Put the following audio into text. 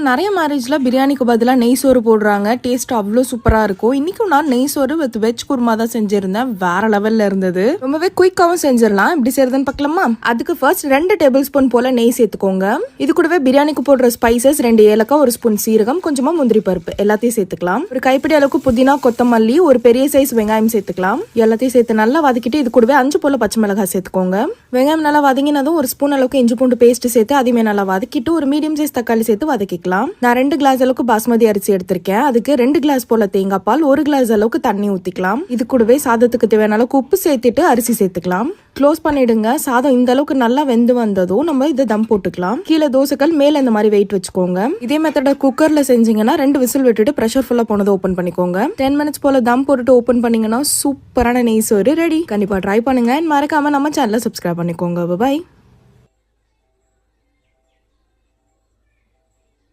நிறைய மேரேஜ்ல பிரியாணிக்கு பதிலாக நெய் சோறு போடுறாங்க. டேஸ்ட் அவ்வளோ சூப்பராக இருக்கும். இன்னைக்கும் நான் நெய் சோறு வித் வெஜ் குருமா தான் செஞ்சிருந்தேன். வேற லெவல்ல இருந்தது. ரொம்பவே குயிக்காவும் செஞ்சிடலாம். எப்படி செய்யறதுன்னு பார்க்கலாமா? அதுக்கு ஃபர்ஸ்ட் 2 டேபிள் ஸ்பூன் போல நெய் சேர்த்துக்கோங்க. இது கூடவே பிரியாணிக்கு போடுற ஸ்பைசஸ் 2 ஏலக்காய், 1 ஸ்பூன் சீரகம், கொஞ்சமா முந்திரி பருப்பு எல்லாத்தையும் சேர்த்துக்கலாம். ஒரு கைப்பிடி அளவுக்கு புதினா, கொத்தமல்லி, ஒரு பெரிய சைஸ் வெங்காயம் சேர்த்துக்கலாம். எல்லாத்தையும் சேர்த்து நல்லா வதக்கிட்டு இது கூடவே 5 போல பச்சை மிளகாய் சேர்த்துக்கோங்க. வெங்காயம் நல்லா வதங்கினதும் 1 ஸ்பூன் அளவுக்கு இஞ்சி பூண்டு பேஸ்ட் சேர்த்து அதையுமே நல்லா வதக்கிட்டு ஒரு மீடியம் சைஸ் தக்காளி சேர்த்து வதக்கிக்கலாம். நான் 2 கிளாஸ் அளவுக்கு பாஸ்மதி அரிசி எடுத்திருக்கேன். அதுக்கு 2 கிளாஸ் போல தேங்காய் பால், 1 கிளாஸ் அளவுக்கு தண்ணி ஊத்திக்கலாம். இது கூடவே சாதத்துக்கு தேவையான அளவுக்கு உப்பு சேர்த்துட்டு அரிசி சேர்த்துக்கலாம். க்ளோஸ் பண்ணிடுங்க. சாதம் இந்த அளவுக்கு நல்லா வெந்து வந்ததும் நம்ம இதை தம் போட்டுக்கலாம். கீழே தோசைகள் மேல இந்த மாதிரி வெயிட் வச்சுக்கோங்க. இதே மெத்தட குக்கர்ல செஞ்சீங்கன்னா 2 விசில் விட்டுட்டு பிரஷர் ஃபுல்லா போனதை ஓபன் பண்ணிக்கோங்க. 10 மினிட்ஸ் போல தம் போட்டுட்டு ஓபன் பண்ணீங்கன்னா சூப்பரான நெய் சோறு ரெடி. கண்டிப்பா ட்ரை பண்ணுங்க. மறக்காம நம்ம சேனலை சப்ஸ்கிரைப் பண்ணிக்கோங்க. பாய்.